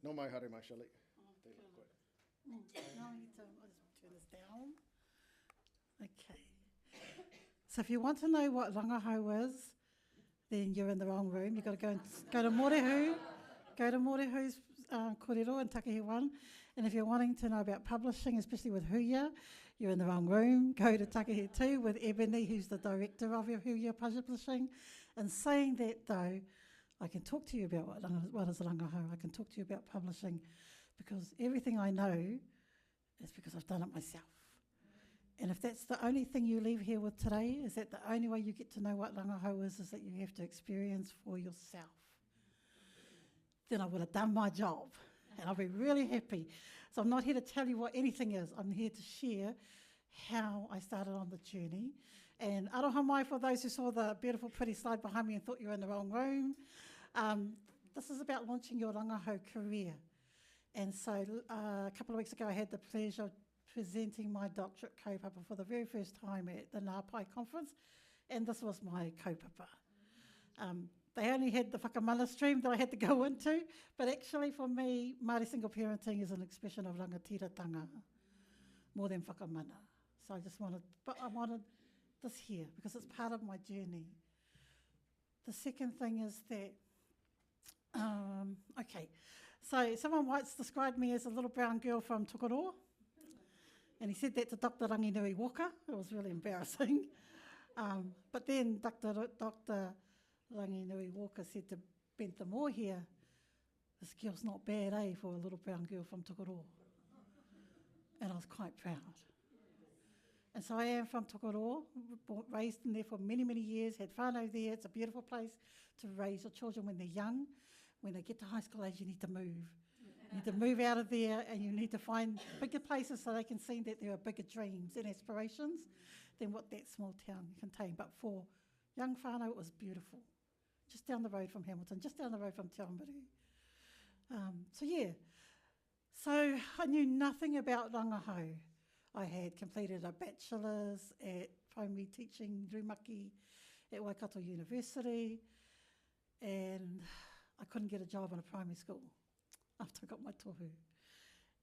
No mai haere mai, Shelley. No, I need to, I'll just turn this down. Okay. So if you want to know what Rangahau is, then you're in the wrong room. You've got to go to Morehu, go to Morehu's kōrero in Takehi 1. And if you're wanting to know about publishing, especially with Huia, you're in the wrong room. Go to Takehi 2 with Ebony, who's the director of your Huia publishing. And saying that though, I can talk to you about what is Rangahau. I can talk to you about publishing because everything I know is because I've done it myself. And if that's the only thing you leave here with today, is that the only way you get to know what Rangahau is that you have to experience for yourself, then I would have done my job and I'll be really happy. So I'm not here to tell you what anything is. I'm here to share how I started on the journey. And aroha mai for those who saw the beautiful pretty slide behind me and thought you were in the wrong room. This is about launching your Rangahau career. And so a couple of weeks ago I had the pleasure of presenting my doctorate kaupapa for the very first time at the Ngāpai conference, and this was my kaupapa. They only had the whakamana stream that I had to go into, but actually for me, Māori single parenting is an expression of rangatiratanga, more than whakamana. So I wanted this here because it's part of my journey. The second thing is that, so someone once described me as a little brown girl from Tokoroa. And he said that to Dr. Ranginui Walker. It was really embarrassing. But then Dr. Ranginui Walker said to Bentha Moore here, this girl's not bad, for a little brown girl from Tokoroa. And I was quite proud. And so I am from Tokoroa, raised in there for many, many years, had whānau there. It's a beautiful place to raise your children when they're young. When they get to high school age, you need to move. You need to move out of there and you need to find bigger places so they can see that there are bigger dreams and aspirations than what that small town contained. But for young whānau, it was beautiful. Just down the road from Hamilton, just down the road from Te Awamutu. So I knew nothing about Rangahau. I had completed a bachelor's at primary teaching, Rumaki, at Waikato University, and I couldn't get a job in a primary school after I got my tohu.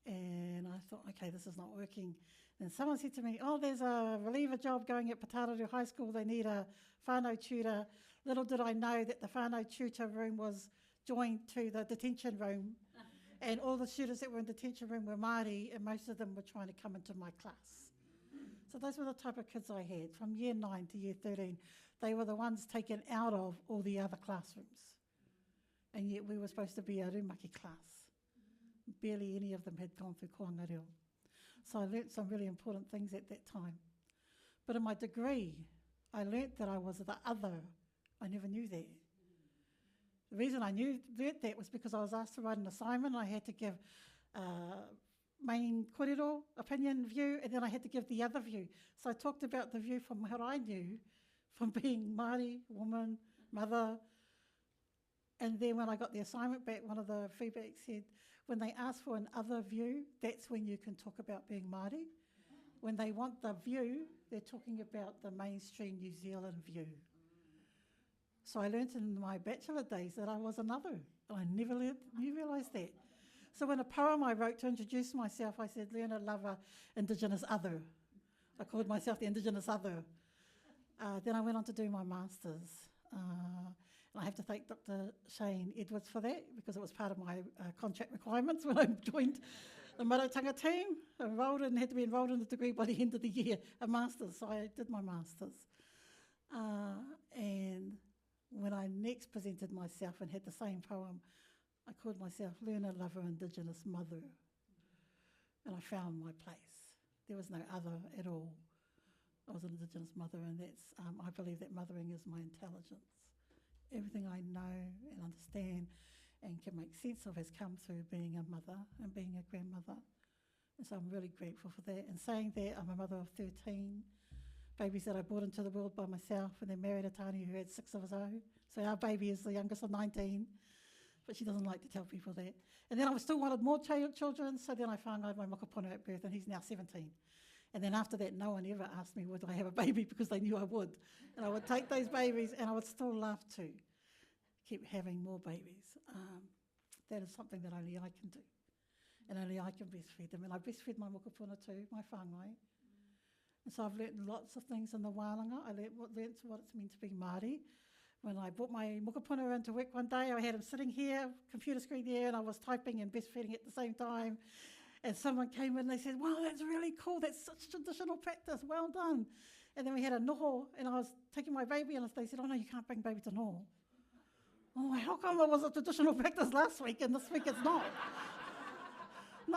And I thought, okay, this is not working. And someone said to me, there's a reliever job going at Patararu High School. They need a whānau tutor. Little did I know that the whānau tutor room was joined to the detention room. And all the students that were in the detention room were Māori, and most of them were trying to come into my class. So those were the type of kids I had. From year 9 to year 13, they were the ones taken out of all the other classrooms. And yet we were supposed to be a rumaki class. Barely any of them had gone through koanga reo. So I learnt some really important things at that time. But in my degree, I learnt that I was the other. I never knew that. The reason I learnt that was because I was asked to write an assignment. I had to give main kōrero, opinion, view, and then I had to give the other view. So I talked about the view from what I knew, from being Māori, woman, mother. And then when I got the assignment back, one of the feedback said, when they ask for an other view, that's when you can talk about being Māori. When they want the view, they're talking about the mainstream New Zealand view. So I learnt in my bachelor days that I was another. I never realised that. So in a poem I wrote to introduce myself, I said, learner, lover, Indigenous other. I called myself the Indigenous other. Then I went on to do my master's. And I have to thank Dr. Shane Edwards for that because it was part of my contract requirements when I joined the Marotanga team. Had to be enrolled in the degree by the end of the year, a master's. So I did my master's. And when I next presented myself and had the same poem, I called myself Learner, Lover, Indigenous Mother. And I found my place. There was no other at all. I was an Indigenous mother, and that's I believe that mothering is my intelligence. Everything I know and understand and can make sense of has come through being a mother and being a grandmother. And so I'm really grateful for that. And saying that, I'm a mother of 13 babies that I brought into the world by myself, and then married a Tāne who had 6 of us own. So our baby is the youngest of 19, but she doesn't like to tell people that. And then I still wanted more children, so then I found out my mokapono at birth, and he's now 17. And then after that, no one ever asked me would I have a baby because they knew I would. And I would take those babies and I would still love to keep having more babies. that is something that only I can do. And only I can breastfeed them. And I breastfed my mokopuna too, my whāngai. And so I've learnt lots of things in the wānanga. I learnt what it's meant to be Māori. When I brought my mokopuna into work one day, I had him sitting here, computer screen there, and I was typing and breastfeeding at the same time. And someone came in and they said, wow, that's really cool. That's such traditional practice. Well done. And then we had a noho, and I was taking my baby, and they said, oh, no, you can't bring baby to noho. Oh, how come it was a traditional practice last week, and this week it's not?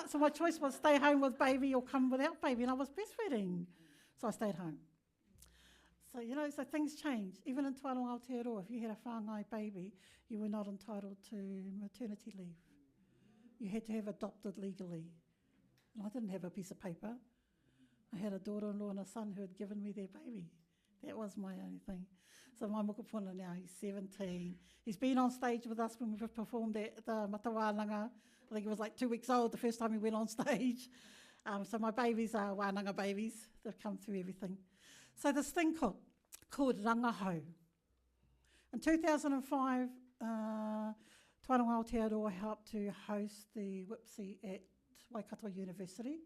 So my choice was stay home with baby or come without baby, and I was breastfeeding. So I stayed home. So, so things change. Even in Te Wānanga Aotearoa, if you had a whāngai baby, you were not entitled to maternity leave. You had to have adopted legally. And I didn't have a piece of paper. I had a daughter-in-law and a son who had given me their baby. That was my only thing. So my mokopuna now, he's 17. He's been on stage with us when we've performed at the Matawānanga. I think he was like 2 weeks old the first time he went on stage. So my babies are wānanga babies. They've come through everything. So this thing called Rangahau. In 2005, Te Wānanga Aotearoa helped to host the WIPSI at Waikato University,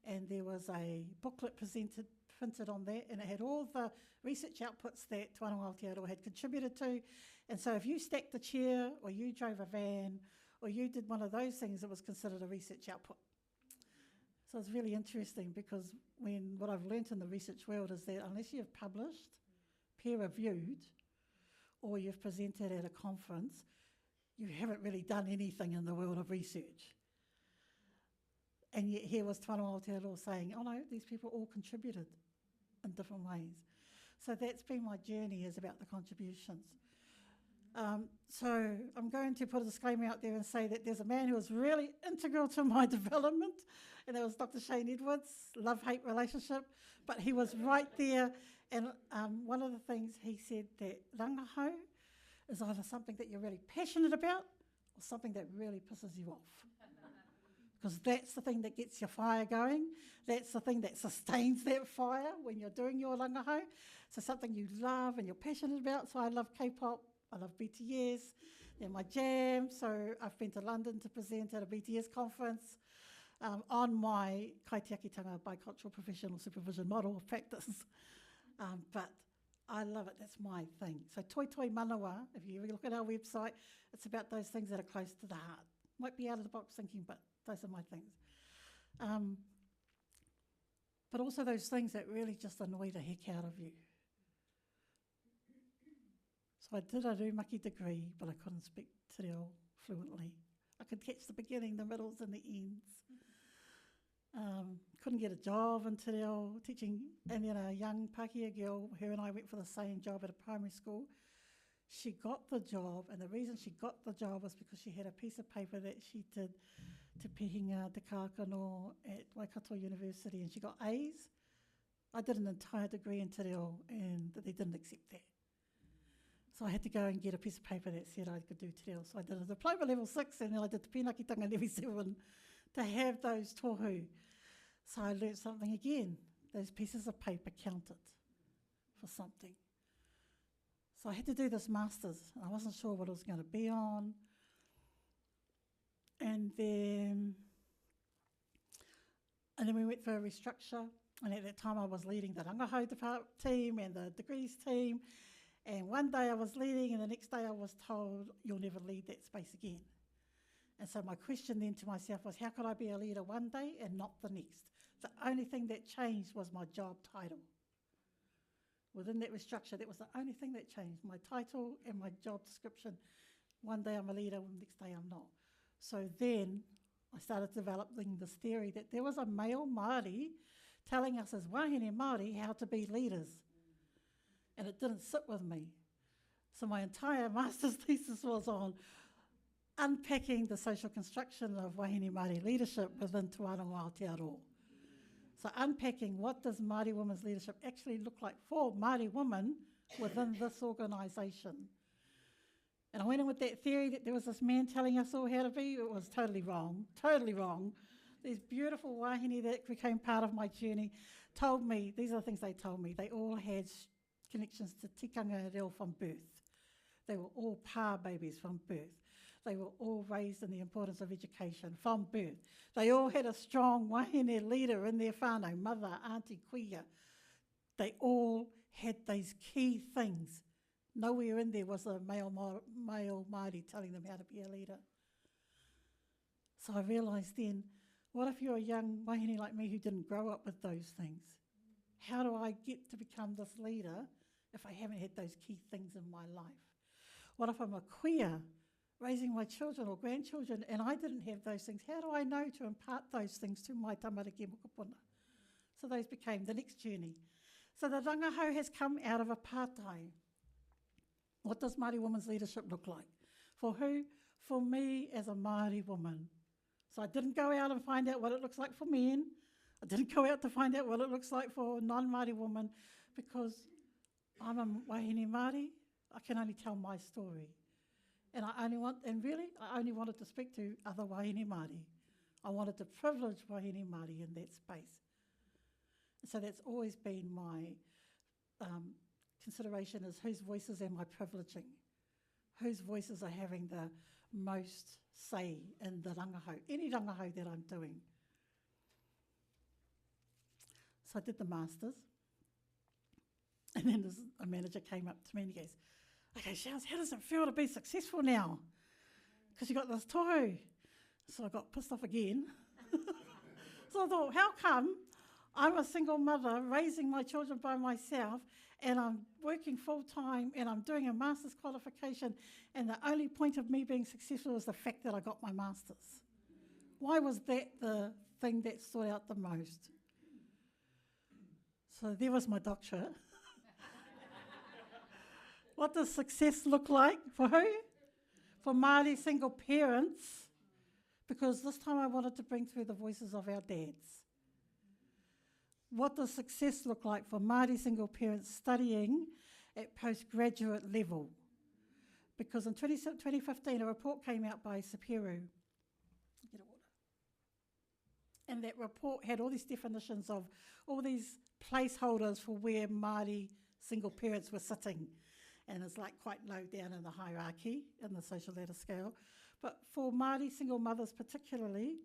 and there was a booklet printed on that, and it had all the research outputs that Te Wānanga Aotearoa had contributed to. And so if you stacked a chair, or you drove a van, or you did one of those things, it was considered a research output. So it's really interesting, because what I've learnt in the research world is that unless you've published, peer-reviewed, or you've presented at a conference, you haven't really done anything in the world of research. And yet here was Te Wānanga Aotearoa saying, oh no, these people all contributed in different ways. So that's been my journey, is about the contributions. So I'm going to put a disclaimer out there and say that there's a man who was really integral to my development, and that was Dr. Shane Edwards, love-hate relationship, but he was right there. And one of the things he said, that rangahau is either something that you're really passionate about or something that really pisses you off. Because that's the thing that gets your fire going. That's the thing that sustains that fire when you're doing your rangahau. So something you love and you're passionate about. So I love K-pop, I love BTS, they're my jam. So I've been to London to present at a BTS conference on my kaitiakitanga bicultural professional supervision model of practice. But I love it, that's my thing. So Toi Toi Manawa, if you look at our website, it's about those things that are close to the heart. Might be out of the box thinking, but those are my things. But also those things that really just annoy the heck out of you. So I did a Rūmaki degree, but I couldn't speak te reo fluently. I could catch the beginning, the middles and the ends. Couldn't get a job in te reo teaching, and then a young Pākehā girl, her and I went for the same job at a primary school. She got the job, and the reason she got the job was because she had a piece of paper that she did te pihinga te kākano at Waikato University, and she got A's. I did an entire degree in te reo, and they didn't accept that. So I had to go and get a piece of paper that said I could do te reo. So I did a diploma level 6, and then I did the pēnakitanga level 7 to have those tohu. So I learnt something again. Those pieces of paper counted for something. So I had to do this master's, and I wasn't sure what it was going to be on. And then we went for a restructure, and at that time I was leading the Rangahau team and the degrees team, and one day I was leading, and the next day I was told, you'll never lead that space again. And so my question then to myself was, how could I be a leader one day and not the next? The only thing that changed was my job title. Within that restructure, that was the only thing that changed, my title and my job description. One day I'm a leader, the next day I'm not. So then I started developing this theory that there was a male Māori telling us as wahine Māori how to be leaders. And it didn't sit with me. So my entire master's thesis was on unpacking the social construction of wahine Māori leadership within Te Wānanga Aotearoa. So unpacking what does Māori women's leadership actually look like for Māori women within this organisation. And I went in with that theory that there was this man telling us all how to be. It was totally wrong, totally wrong. These beautiful wahine that became part of my journey told me, these are the things they told me, they all had connections to tikanga reo from birth. They were all pā babies from birth. they were all raised in the importance of education from birth. They all had a strong wahine leader in their whānau, mother, auntie, kuia. They all had these key things. Nowhere in there was a male Māori telling them how to be a leader. So I realised then, what if you're a young wahine like me who didn't grow up with those things? How do I get to become this leader if I haven't had those key things in my life? What if I'm a queer raising my children or grandchildren and I didn't have those things? How do I know to impart those things to my tamariki mokopuna? So those became the next journey. So the Rangahau has come out of a pātai. What does Māori women's leadership look like? For who? For me as a Māori woman. So I didn't go out and find out what it looks like for men. I didn't go out to find out what it looks like for non-Māori women, because I'm a wahine Māori. I can only tell my story. And I only wanted to speak to other wahine Māori. I wanted to privilege wahine Māori in that space. So that's always been my consideration, is whose voices am I privileging? Whose voices are having the most say in the rangahau, any rangahau that I'm doing. So I did the masters, and then a manager came up to me and he goes, "Okay, Shells, how does it feel to be successful now? Because you got this tohu." So I got pissed off again. So I thought, how come I'm a single mother raising my children by myself and I'm working full time and I'm doing a master's qualification, and the only point of me being successful is the fact that I got my master's? Why was that the thing that stood out the most? So there was my doctorate. What does success look like for who? For Māori single parents, because this time I wanted to bring through the voices of our dads. What does success look like for Māori single parents studying at postgraduate level? Because in 2015, a report came out by Saperu. Get a water. And that report had all these definitions of all these placeholders for where Māori single parents were sitting. And it's like quite low down in the hierarchy, in the social ladder scale. But for Māori single mothers particularly,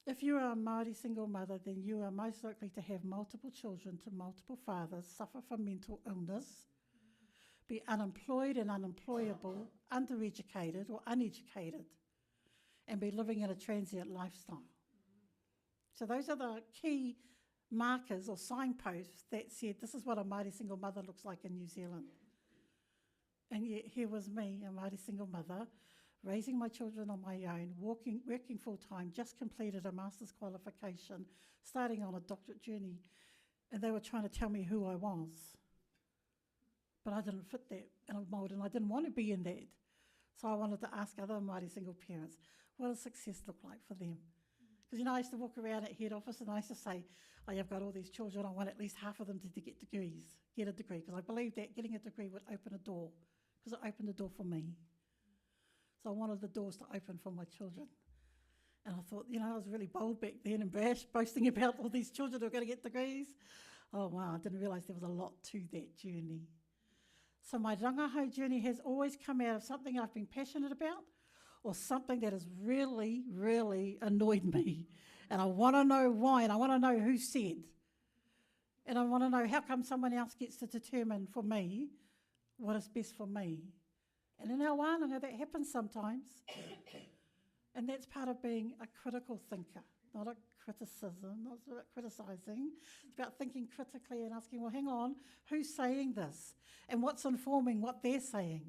if you are a Māori single mother, then you are most likely to have multiple children to multiple fathers, suffer from mental illness, be unemployed and unemployable, undereducated or uneducated, and be living in a transient lifestyle. So those are the key markers or signposts that said, this is what a Māori single mother looks like in New Zealand. And yet here was me, a Māori single mother, raising my children on my own, working full-time, just completed a master's qualification, starting on a doctorate journey, and they were trying to tell me who I was. But I didn't fit that in a mould, and I didn't want to be in that. So I wanted to ask other Māori single parents, what does success look like for them? Because, you know, I used to walk around at head office and I used to say, oh, you've got all these children, I want at least half of them to get a degree, because I believed that getting a degree would open a door, because it opened a door for me. So I wanted the doors to open for my children. And I thought, you know, I was really bold back then and brash, boasting about all these children who are going to get degrees. Oh, wow, I didn't realise there was a lot to that journey. So my Rangahau journey has always come out of something I've been passionate about, or something that has really, really annoyed me. And I want to know why, and I want to know who said. And I want to know how come someone else gets to determine for me what is best for me. And in our wānanga, that happens sometimes. And that's part of being a critical thinker, not a criticism, not about criticising. It's about thinking critically and asking, well, hang on, who's saying this? And what's informing what they're saying?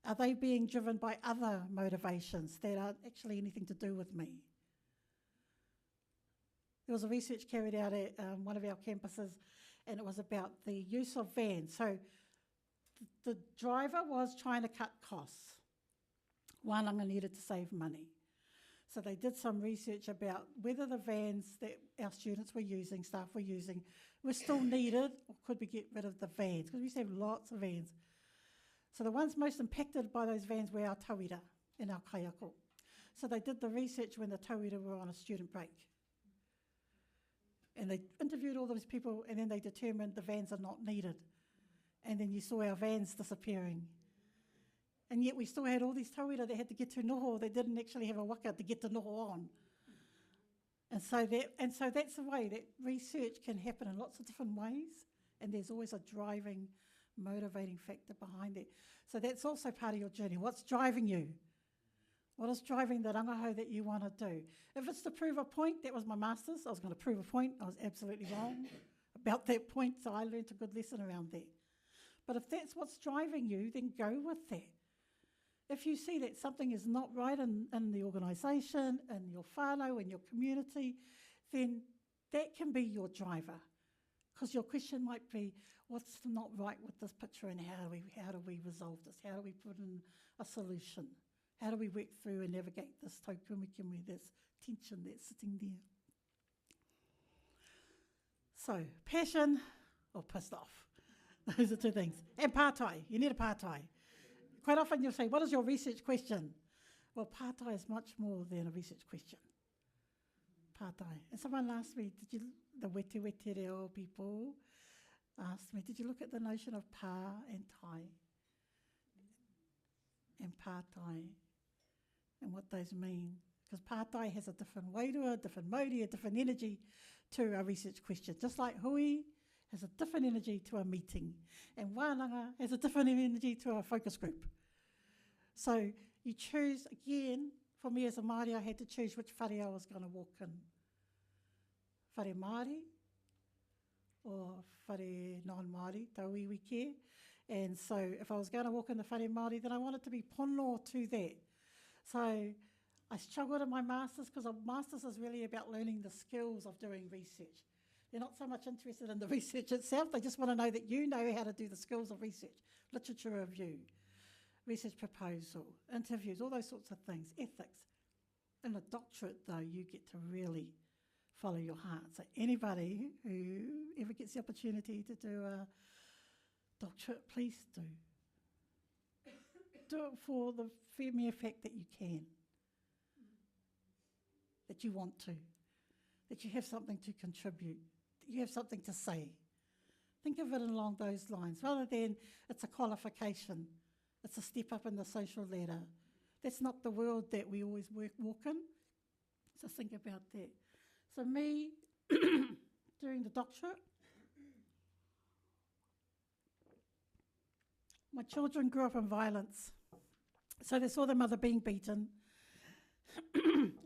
Are they being driven by other motivations that aren't actually anything to do with me? There was a research carried out at one of our campuses, and it was about the use of vans. So the driver was trying to cut costs. Wānanga needed to save money. So they did some research about whether the vans that our students were using, staff were using, were still needed, or could we get rid of the vans? Because we used to have lots of vans. So the ones most impacted by those vans were our tauira and our kaiako. So they did the research when the tauira were on a student break. And they interviewed all those people, and then they determined the vans are not needed. And then you saw our vans disappearing. And yet we still had all these tauira that had to get to noho that didn't actually have a waka to get to noho on. And so that's the way that research can happen in lots of different ways, and there's always a driving, motivating factor behind it. So that's also part of your journey. What's driving you? What is driving the rangahau that you want to do? If it's to prove a point, that was my master's. I was going to prove a point. I was absolutely wrong about that point, so I learned a good lesson around that. But if that's what's driving you, then go with that. If you see that something is not right in the organisation, in your whānau, in your community, then that can be your driver. Because your question might be, what's not right with this picture, and how do we resolve this? How do we put in a solution? How do we work through and navigate this taukumikimi, this tension that's sitting there? So, passion or pissed off. Those are two things. And pātai. You need a pātai. Quite often you'll say, what is your research question? Well, pātai is much more than a research question. Pātai. And someone asked me, the wete reo people asked me, did you look at the notion of pā and tai? And pātai, and what those mean? Because pātai has a different wairua, a different mauri, a different energy to a research question. Just like hui has a different energy to a meeting, and wānanga has a different energy to a focus group. So you choose, again, for me as a Māori, I had to choose which whare I was going to walk in. Whare Māori or whare non-Māori, tau iwi ke. And so if I was going to walk in the whare Māori, then I wanted to be pono to that. So I struggled in my Masters, because a Masters is really about learning the skills of doing research. They're not so much interested in the research itself, they just want to know that you know how to do the skills of research, literature review, research proposal, interviews, all those sorts of things, ethics. In a doctorate, though, you get to really follow your heart. So anybody who ever gets the opportunity to do a doctorate, please do. Do it for the mere fact that you can, that you want to, that you have something to contribute, that you have something to say. Think of it along those lines, rather than it's a qualification, it's a step up in the social ladder. That's not the world that we always walk in, so think about that. So me, during the doctorate, my children grew up in violence. So they saw their mother being beaten.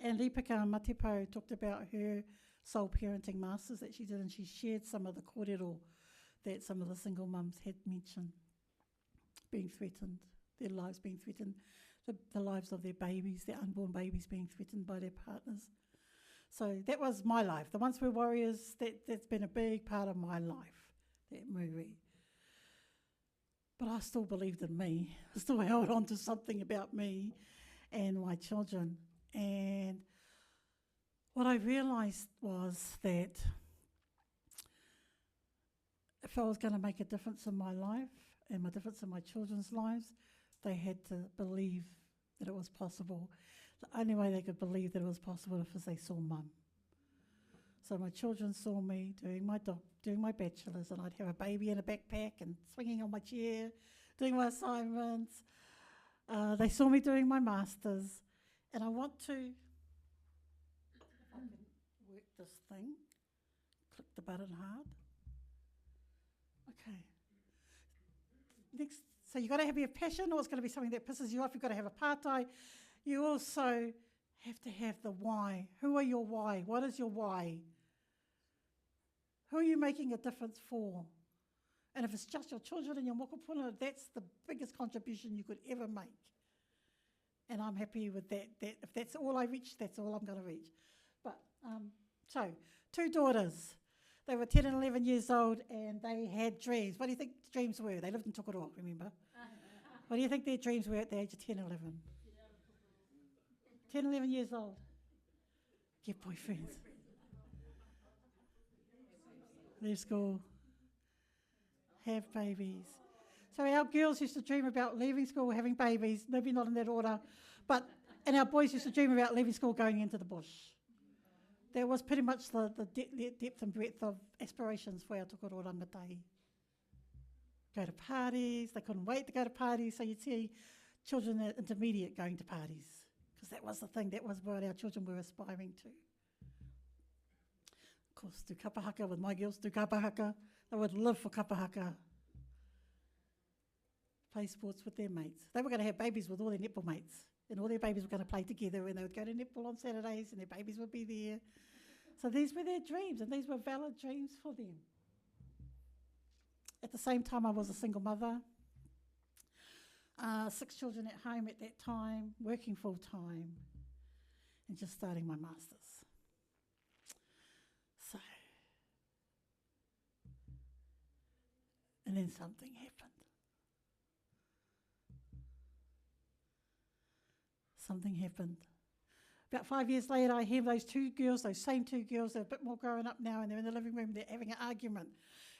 And Ripaka Matepau talked about her soul parenting masters that she did, and she shared some of the kōrero that some of the single mums had mentioned, being threatened, their lives being threatened, the lives of their babies, their unborn babies being threatened by their partners. So that was my life. The Once Were Warriors, that's been a big part of my life, that movie. But I still believed in me. I still held on to something about me and my children. And what I realised was that if I was going to make a difference in my life and a difference in my children's lives, they had to believe that it was possible. The only way they could believe that it was possible is they saw mum. So my children saw me doing my bachelor's, and I'd have a baby in a backpack and swinging on my chair, doing my assignments. They saw me doing my master's, and I want to, if I can work this thing, click the button hard. Okay. Next, so you've got to have your passion, or it's going to be something that pisses you off. You've got to have a pātai. You also have to have the why. Who are your why? What is your why? Who are you making a difference for? And if it's just your children and your mokopuna, that's the biggest contribution you could ever make. And I'm happy with that. If that's all I reach, that's all I'm going to reach. But so, 2 daughters. They were 10 and 11 years old, and they had dreams. What do you think the dreams were? They lived in Tokoroa, remember? What do you think their dreams were at the age of 10 and 11? 10, 11 years old. Get boyfriends. Leave school. Have babies. So our girls used to dream about leaving school, having babies, maybe not in that order, and our boys used to dream about leaving school, going into the bush. That was pretty much the depth and breadth of aspirations for our Tokoroa rangatahi. Go to parties, they couldn't wait to go to parties, so you'd see children at intermediate going to parties, because that was the thing, that was what our children were aspiring to. Of course, do kapahaka with my girls, do kapahaka. They would live for kapahaka. Play sports with their mates. They were going to have babies with all their netball mates, and all their babies were going to play together, and they would go to netball on Saturdays, and their babies would be there. So these were their dreams, and these were valid dreams for them. At the same time, I was a single mother, 6 children at home at that time, working full time, and just starting my masters. So, and then something happened. Something happened. About 5 years later, I hear those same two girls, they're a bit more grown up now, and they're in the living room, they're having an argument.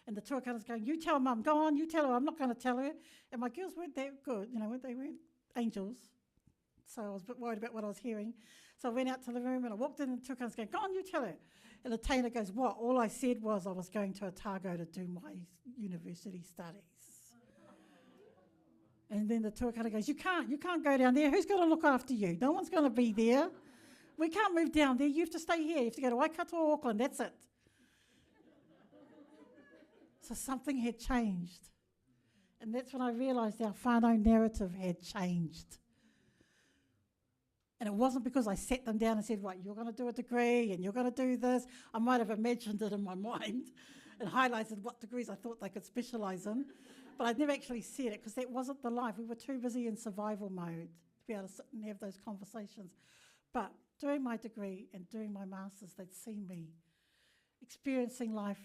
And the tuakaras going, you tell Mum, go on, you tell her, I'm not going to tell her. And my girls weren't that good, they weren't angels. So I was a bit worried about what I was hearing. So I went out to the room and I walked in, and the tuakaras going, go on, you tell her. And the tainer goes, what? All I said was I was going to Otago to do my university studies. And then the tuakara goes, you can't go down there. Who's going to look after you? No one's going to be there. We can't move down there. You have to stay here. You have to go to Waikato or Auckland. That's it. So something had changed. And that's when I realised our whānau narrative had changed. And it wasn't because I sat them down and said, right, you're going to do a degree and you're going to do this. I might have imagined it in my mind and highlighted what degrees I thought they could specialise in. But I'd never actually said it because that wasn't the life. We were too busy in survival mode to be able to sit and have those conversations. But doing my degree and doing my masters, they'd seen me experiencing life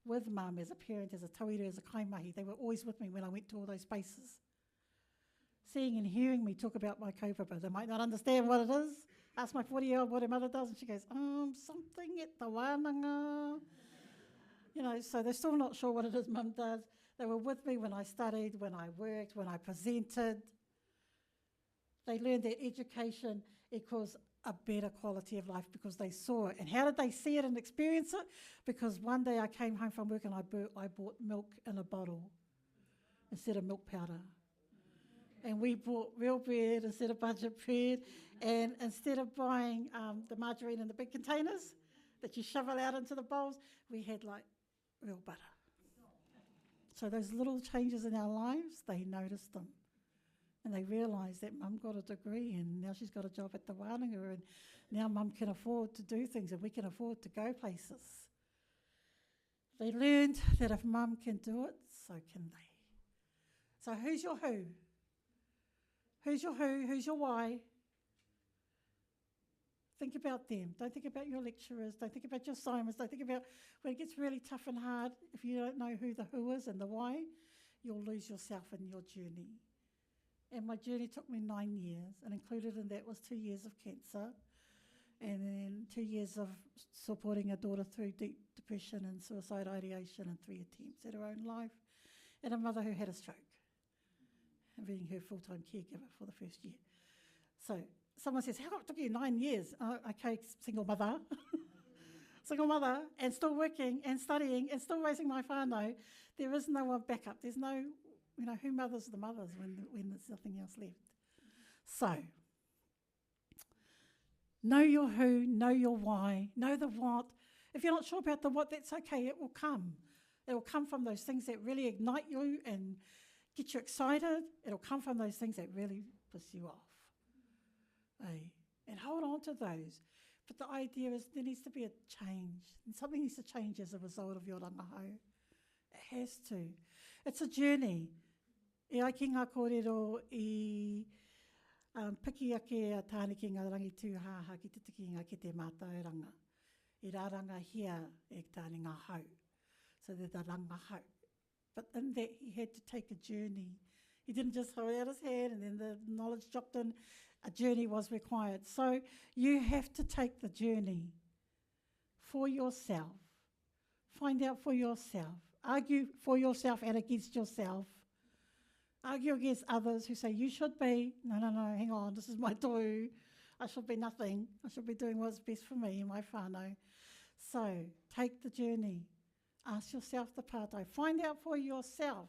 with Mum as a parent, as a tauira, as a kaimahi. They were always with me when I went to all those spaces. Seeing and hearing me talk about my kaupapa. They might not understand what it is. Ask my 40-year-old what her mother does, and she goes, something at the wānanga. So they're still not sure what it is Mum does. They were with me when I studied, when I worked, when I presented. They learned that education equals a better quality of life because they saw it. And how did they see it and experience it? Because one day I came home from work and I bought milk in a bottle instead of milk powder. And we bought real bread instead of budget bread. And instead of buying the margarine in the big containers that you shovel out into the bowls, we had real butter. So those little changes in our lives, they noticed them. And they realised that Mum got a degree and now she's got a job at the wānanga, and now Mum can afford to do things and we can afford to go places. They learned that if Mum can do it, so can they. So who's your who? Who's your who? Who's your why? Think about them. Don't think about your lecturers. Don't think about your assignments. Don't think about when it gets really tough and hard. If you don't know who the who is and the why, you'll lose yourself in your journey. And my journey took me 9 years, and included in that was 2 years of cancer, and then 2 years of supporting a daughter through deep depression and suicide ideation and 3 attempts at her own life, and a mother who had a stroke, and being her full-time caregiver for the first year. So someone says, how come it took you 9 years? Okay, single mother. Single mother, and still working and studying and still raising my whānau. There is no one backup. There's no, who mothers the mothers when there's nothing else left. So, know your who, know your why, know the what. If you're not sure about the what, that's okay, it will come. It will come from those things that really ignite you and get you excited. It'll come from those things that really piss you off. And hold on to those. But the idea is there needs to be a change. And something needs to change as a result of your rangahau. It has to. It's a journey. E ai ki ngā kōrero I piki ake a tāne ki ngā rangi tūhāha ki te tikinga ki te mātauranga. I rāranga hia e tāne ngā hau. So there's the rangahau. But in that he had to take a journey. He didn't just hold out his hand and then the knowledge dropped in. A journey was required. So you have to take the journey for yourself. Find out for yourself. Argue for yourself and against yourself. Argue against others who say, you should be, no, hang on, this is my tohu. I should be nothing. I should be doing what's best for me and my whānau. So take the journey. Ask yourself the pātai. Find out for yourself.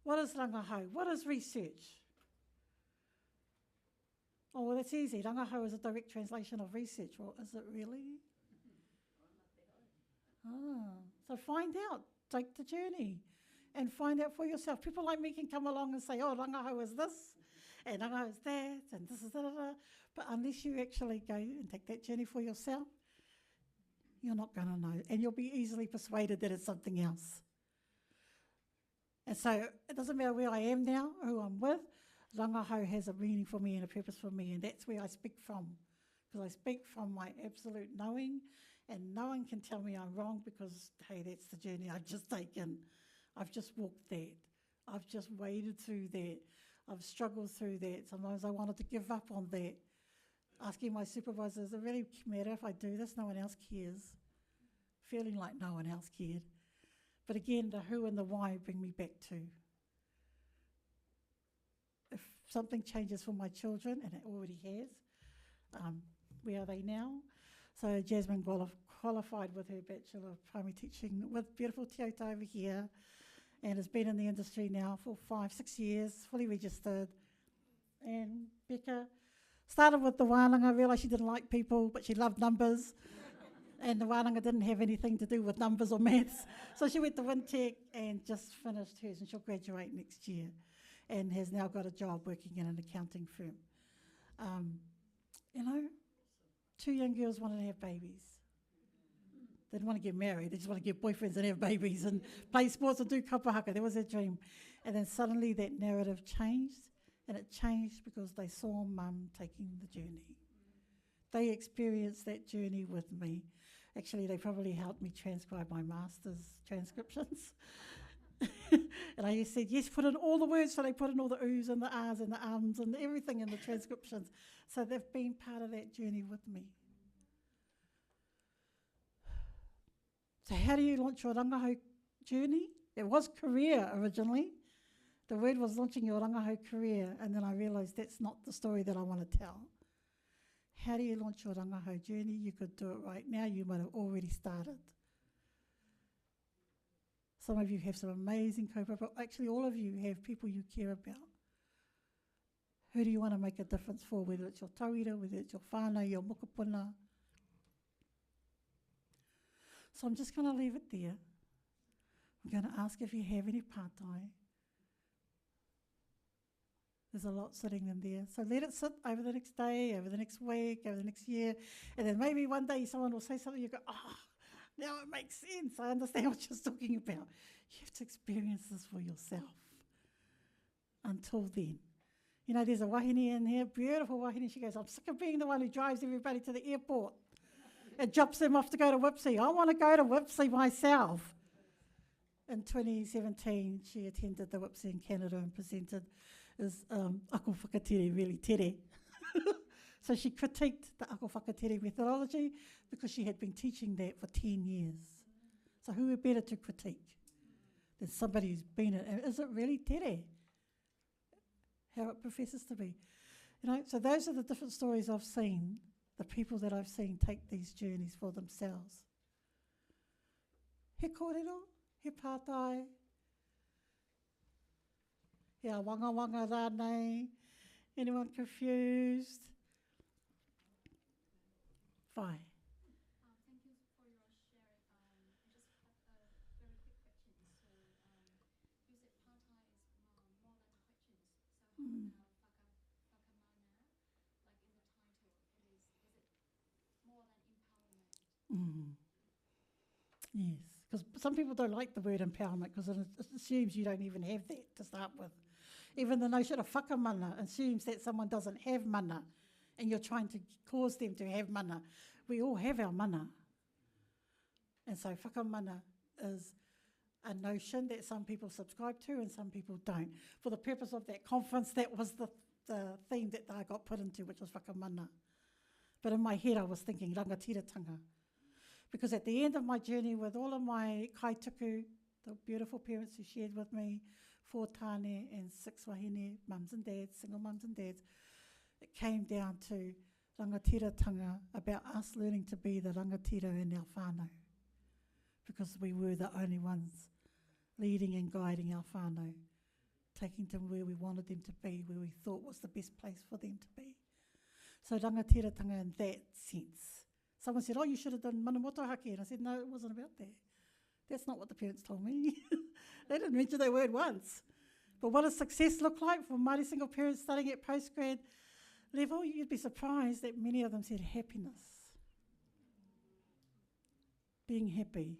What is rangahau? What is research? Oh, well, that's easy. Rangahau is a direct translation of research. Well, is it really? Ah, so find out. Take the journey and find out for yourself. People like me can come along and say, oh, Rangahau is this, and Rangahau is that, and this is da-da-da. But unless you actually go and take that journey for yourself, you're not going to know. And you'll be easily persuaded that it's something else. And so it doesn't matter where I am now or who I'm with, Rangahau has a meaning for me and a purpose for me, and that's where I speak from. Because I speak from my absolute knowing, and no one can tell me I'm wrong because, hey, that's the journey I've just taken. I've just walked that. I've just waded through that. I've struggled through that. Sometimes I wanted to give up on that. Asking my supervisor, does it really matter if I do this? No one else cares. Feeling like no one else cared. But again, the who and the why bring me back to. If something changes for my children, and it already has, where are they now? So Jasmine qualified with her Bachelor of Primary Teaching with beautiful Te Auta over here, and has been in the industry now for 5-6 years, fully registered. And Becca started with the wānanga, realised she didn't like people, but she loved numbers. And the wānanga didn't have anything to do with numbers or maths. So she went to Wintec and just finished hers, and she'll graduate next year, and has now got a job working in an accounting firm. You know, 2 young girls wanted to have babies. They didn't want to get married, they just want to get boyfriends and have babies and play sports and do kapahaka. That was their dream. And then suddenly that narrative changed, and it changed because they saw mum taking the journey. They experienced that journey with me. Actually, they probably helped me transcribe my master's transcriptions. And I said, yes, put in all the words. So they put in all the oohs and the ahs and the ums and everything in the transcriptions. So they've been part of that journey with me. So how do you launch your Rangahau journey? It was career originally. The word was launching your Rangahau career, and then I realised that's not the story that I want to tell. How do you launch your Rangahau journey? You could do it right now. You might have already started. Some of you have some amazing kaupapa. Actually, all of you have people you care about. Who do you want to make a difference for, whether it's your tauira, whether it's your whānau, your mokopuna? So I'm just going to leave it there. I'm going to ask if you have any pātai. There's a lot sitting in there. So let it sit over the next day, over the next week, over the next year. And then maybe one day someone will say something, you go, oh, now it makes sense. I understand what you're talking about. You have to experience this for yourself. Until then. You know, there's a wahine in here, beautiful wahine. She goes, I'm sick of being the one who drives everybody to the airport and drops them off to go to Whipsy. I want to go to Whipsy myself. In 2017, she attended the Whipsy in Canada and presented as ako whakatere, really tere. So she critiqued the ako whakatere methodology because she had been teaching that for 10 years. So who are better to critique than somebody who's been it? And is it really tere? How it professes to be. You know, so those are the different stories I've seen, the people that I've seen take these journeys for themselves. He kōrero, he pātai, he a wanga wanga rānei. Anyone confused? Whai. Thank you for your sharing. I just have a very quick question. So you said pātai is more than questions. So how about whakamana, like in the title, is it more than empowerment? Yes, because some people don't like the word empowerment because it assumes you don't even have that to start with. Even the notion of whakamana assumes that someone doesn't have mana and you're trying to cause them to have mana. We all have our mana. And so whakamana is a notion that some people subscribe to and some people don't. For the purpose of that conference, that was the theme that I got put into, which was whakamana. But in my head, I was thinking rangatiratanga. Because at the end of my journey with all of my kaituku, the beautiful parents who shared with me, 4 tāne and 6 wahine, mums and dads, single mums and dads, it came down to rangatiratanga, about us learning to be the rangatira in our whānau. Because we were the only ones leading and guiding our whānau, taking them where we wanted them to be, where we thought was the best place for them to be. So rangatiratanga in that sense. Someone said, oh, you should have done mana motohake. And I said, no, it wasn't about that. That's not what the parents told me. They didn't mention that word once. But what does success look like for Māori single parents studying at postgrad level? You'd be surprised that many of them said happiness. Being happy.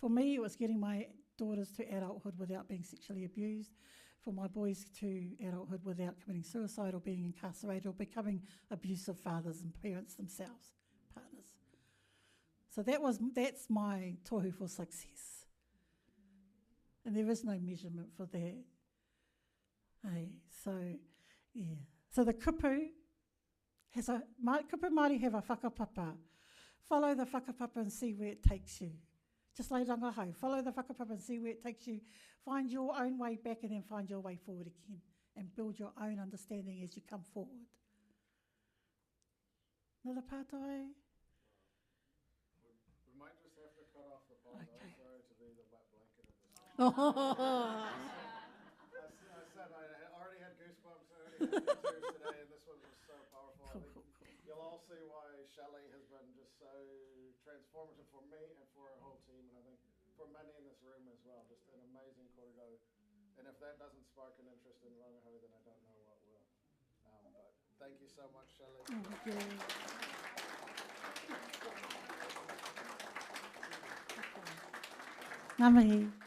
For me, it was getting my daughters to adulthood without being sexually abused, for my boys to adulthood without committing suicide or being incarcerated or becoming abusive fathers and parents themselves, partners. So that's my tohu for success. And there is no measurement for that. Hey, so, yeah. So the kupu kupu Māori have a whakapapa. Follow the whakapapa and see where it takes you. Just like Rangahau, follow the whakapapa and see where it takes you. Find your own way back and then find your way forward again and build your own understanding as you come forward. Another pātai? We might just have to cut off the pātai, Okay. sorry to be the wet blanket of this. Oh, I said I already had goosebumps, I already had tears today, and this one was so powerful. I think you'll all see why Shelley has been just so transformative for me and for our whole team, and I think for many in this room as well. Just an amazing kōrero. And if that doesn't spark an interest in Rangahau, then I don't know what will. But thank you so much, Shelley. Ngā mihi.